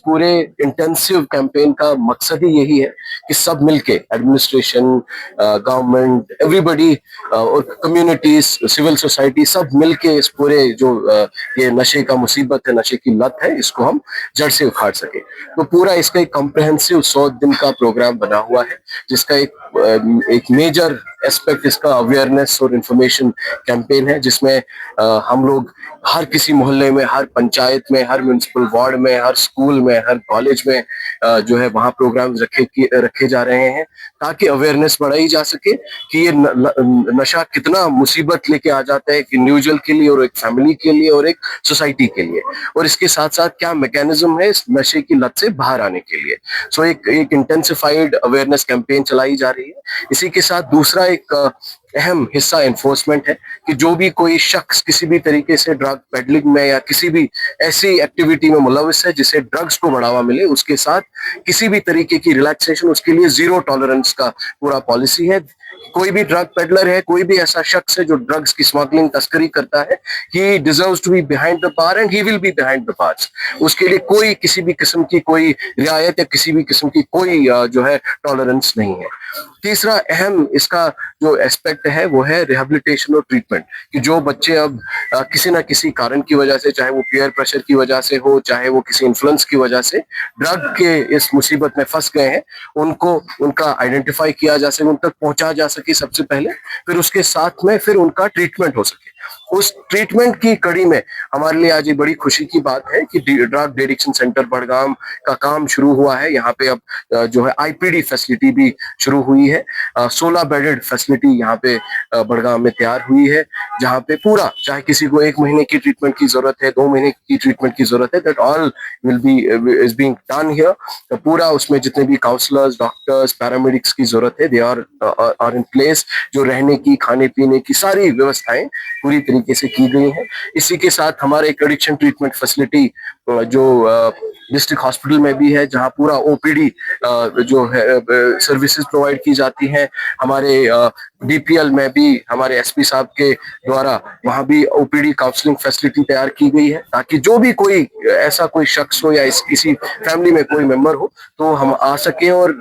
पूरे intensive campaign का मकसद ही यही है कि सब मिलके एडमिनिस्ट्रेशन, गवर्नमेंट, एवरीबॉडी और कम्युनिटीज, सिविल सोसाइटी सब मिलके इस पूरे जो ये नशे का मुसीबत है, नशे की लत है, इसको हम जड़ से उखाड़ सके। तो पूरा इसका एक कॉम्प्रिहेंसिव 100 दिन का प्रोग्राम बना हुआ है, जिसका एक मेजर एस्पेक्ट इसका अवेयरनेस और इंफॉर्मेशन कैंपेन है, जिसमें हम लोग हर किसी मोहल्ले में, हर पंचायत में, हर म्युनिसिपल वार्ड में, हर स्कूल में, हर कॉलेज में जो है वहाँ प्रोग्राम्स रखे जा रहे हैं, ताकि अवेयरनेस बढ़ाई जा सके कि ये नशा कितना मुसीबत लेके आ जाता है एक इंडिविजुअल के लिए और एक फैमिली के लिए और एक सोसाइटी के लिए, और इसके साथ साथ क्या मैकेनिज्म है इस नशे की लत से बाहर आने के लिए। सो एक इंटेंसिफाइड अवेयरनेस कैंपेन चलाई जा रही है। इसी के साथ दूसरा एक अहम हिस्सा एनफोर्समेंट है कि जो भी कोई शख्स किसी भी तरीके से ड्रग पेडलिंग में या किसी भी ऐसी एक्टिविटी में मुलविस है जिससे ड्रग्स को बढ़ावा मिले, उसके साथ किसी भी तरीके की रिलैक्सेशन, उसके लिए जीरो टॉलरेंस का पूरा पॉलिसी है। कोई भी ड्रग पेडलर है, कोई भी ऐसा शख्स है जो ड्रग्स की स्मगलिंग, तस्करी करता है, he deserves to be behind the bar and he will be behind the bars. उसके लिए कोई किसी भी किस्म की कोई रियायत या किसी भी किस्म की कोई जो है टॉलरेंस नहीं है। तीसरा अहम इसका जो एस्पेक्ट है वो है रिहेबिलिटेशन और ट्रीटमेंट, कि जो बच्चे अब किसी ना किसी कारण की वजह से, चाहे वो पीयर प्रेशर की वजह से हो, चाहे वो किसी इन्फ्लुएंस की वजह से ड्रग के इस मुसीबत में फंस गए हैं, उनको उनका आइडेंटिफाई किया जा सके, उन तक पहुंचा जा सके सबसे पहले, फिर उसके साथ में फिर उनका ट्रीटमेंट हो सके। उस ट्रीटमेंट की कड़ी में हमारे लिए आज ये बड़ी खुशी की बात है कि ड्रग डिएडिक्शन सेंटर बड़गाम का काम शुरू हुआ है। यहाँ पे अब जो है आईपीडी फैसिलिटी भी शुरू हुई है। 16 बेडेड फैसिलिटी यहाँ पे बड़गाम में तैयार हुई है, जहाँ पे पूरा, चाहे किसी को 1 महीने की ट्रीटमेंट की जरूरत है, 2 महीने की ट्रीटमेंट की जरूरत है, that all will be is being done here. तो पूरा उसमें जितने भी काउंसलर्स, डॉक्टर्स, पैरामेडिक्स की जरूरत है, दे आर इन प्लेस। जो रहने की, खाने पीने की सारी व्यवस्थाएं पूरी तरीके से की गई हैं। इसी के साथ हमारे एक एडिक्शन ट्रीटमेंट फैसिलिटी जो डिस्ट्रिक्ट हॉस्पिटल में भी है, जहां पूरा ओपीडी जो है सर्विसेज प्रोवाइड की जाती हैं। हमारे डीपीएल में भी हमारे एसपी साहब के द्वारा वहां भी ओपीडी काउंसलिंग फैसिलिटी तैयार की गई है, ताकि जो भी कोई ऐसा कोई शख्स हो या किसी फैमिली में कोई मेंबर हो तो हम आ सके, और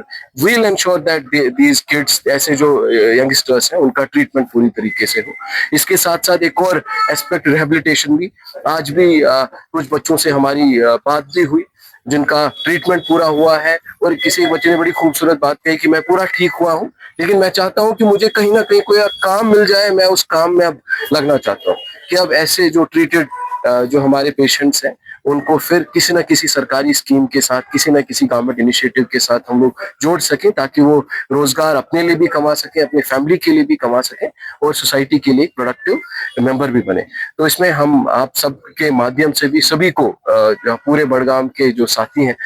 we'll ensure that these kids, ऐसे जो यंगस्टर्स हैं, उनका ट्रीटमेंट पूरी तरीके से हो। इसके साथ साथ एक और एस्पेक्ट रिहेबिलिटेशन भी, आज भी कुछ बच्चों से हमारी बात भी हुई जिनका ट्रीटमेंट पूरा हुआ है, और किसी बच्चे ने बड़ी खूबसूरत बात कही कि मैं पूरा ठीक हुआ हूँ, लेकिन मैं चाहता हूँ कि मुझे कहीं ना कहीं कोई काम मिल जाए, मैं उस काम में अब लगना चाहता हूँ कि अब ऐसे जो ट्रीटेड जो हमारे पेशेंट्स हैं उनको फिर किसी ना किसी सरकारी स्कीम के साथ, किसी ना किसी गवर्नमेंट इनिशिएटिव के साथ हम लोग जोड़ सकें, ताकि वो रोजगार अपने लिए भी कमा सके, अपनी फैमिली के लिए भी कमा सके, और सोसाइटी के लिए एक प्रोडक्टिव मेंबर भी बने। तो इसमें हम आप सब के माध्यम से भी सभी को, पूरे बड़गाम के जो साथी हैं,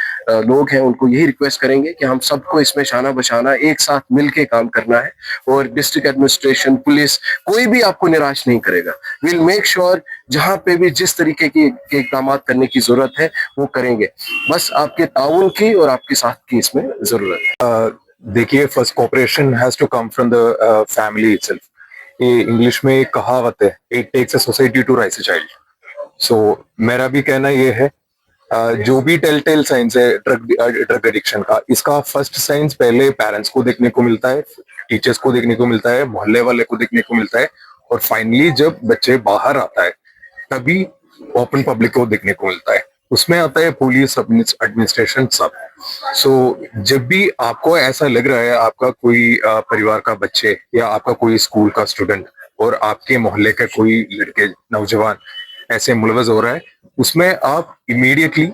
लोग हैं, उनको यही रिक्वेस्ट करेंगे कि हम सबको इसमें शाना बशाना एक साथ मिलके काम करना है, और डिस्ट्रिक्ट एडमिनिस्ट्रेशन, पुलिस, कोई भी आपको निराश नहीं करेगा। विल मेक श्योर जहां पे भी जिस तरीके के इकदाम करने की जरूरत है वो करेंगे। बस आपके ताउन की और आपके साथ की इसमें जरूरत है। देखिए, first cooperation has to come from the family itself. ये इंग्लिश में एक कहावत है, it takes a society to raise a child. So मेरा भी कहना ये है, जो भी टेल साइंस है ड्रग एडिक्शन का, इसका फर्स्ट साइंस पहले पेरेंट्स को देखने को मिलता है, टीचर्स को देखने को मिलता है, मोहल्ले वाले को देखने को मिलता है, और फाइनली जब बच्चे बाहर आता है तभी ओपन पब्लिक को देखने को मिलता है। उसमें आता है पुलिस, एडमिनिस्ट्रेशन, सब। सो जब भी आपको ऐसा लग रहा है आपका कोई परिवार का बच्चे या आपका कोई स्कूल का स्टूडेंट और आपके मोहल्ले के कोई लड़के, नौजवान ऐसे मुलवस हो रहा है, उसमें आप इमीडिएटली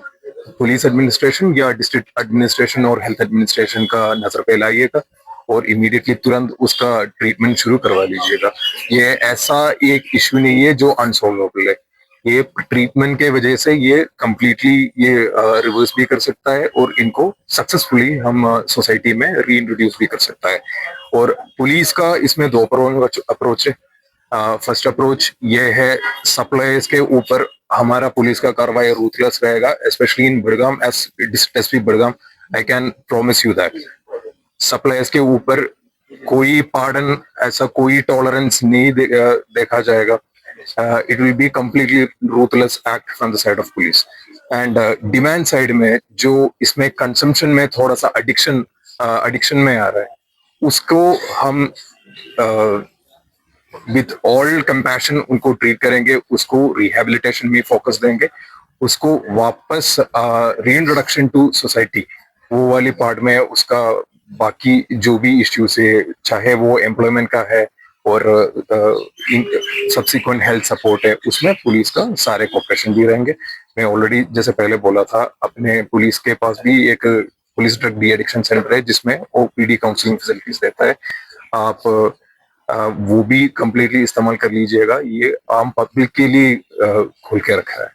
पुलिस एडमिनिस्ट्रेशन या डिस्ट्रिक्ट एडमिनिस्ट्रेशन और हेल्थ एडमिनिस्ट्रेशन का नजर पे लाइएगा, और इमीडिएटली तुरंत उसका ट्रीटमेंट शुरू करवा लीजिएगा। ये ऐसा एक इश्यू नहीं है जो अनसॉल्वेबल है। ये ट्रीटमेंट के वजह से ये कंप्लीटली ये रिवर्स भी कर सकता है, और इनको सक्सेसफुली हम सोसाइटी में री इंट्रोड्यूस भी कर सकता है। और पुलिस का इसमें 2 अप्रोच है। फर्स्ट अप्रोच ये है, सप्लायर्स के ऊपर हमारा पुलिस का कार्रवाई रूथलेस रहेगा, specially in Badgam, as district SP Badgam, I can promise you that suppliers के ऊपर कोई पार्डन, ऐसा कोई टॉलरेंस नहीं देखा जाएगा। It will be completely ruthless act from the side of police. And demand side में जो इसमें कंजम्पशन में थोड़ा सा एडिक्शन में आ रहा है, उसको हम विथ ऑल कंपैशन उनको ट्रीट करेंगे, उसको रिहेबिलिटेशन में फोकस देंगे, उसको वापस रीइंट्रोडक्शन टू सोसाइटी वो वाली पार्ट में उसका बाकी जो भी इश्यूज है, चाहे वो एम्प्लॉयमेंट का है और सब्सिक्वेंट हेल्थ सपोर्ट है, उसमें पुलिस का सारे कोऑपरेशन भी रहेंगे। मैं ऑलरेडी जैसे पहले बोला था, अपने पुलिस के पास भी एक police drug de addiction centre है जिसमें ओपीडी काउंसलिंग फैसिलिटीज देता है। आप वो भी कंप्लीटली इस्तेमाल कर लीजिएगा, ये आम पब्लिक के लिए खोल के रखा है।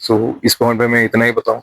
सो इस पॉइंट पे मैं इतना ही बताऊं।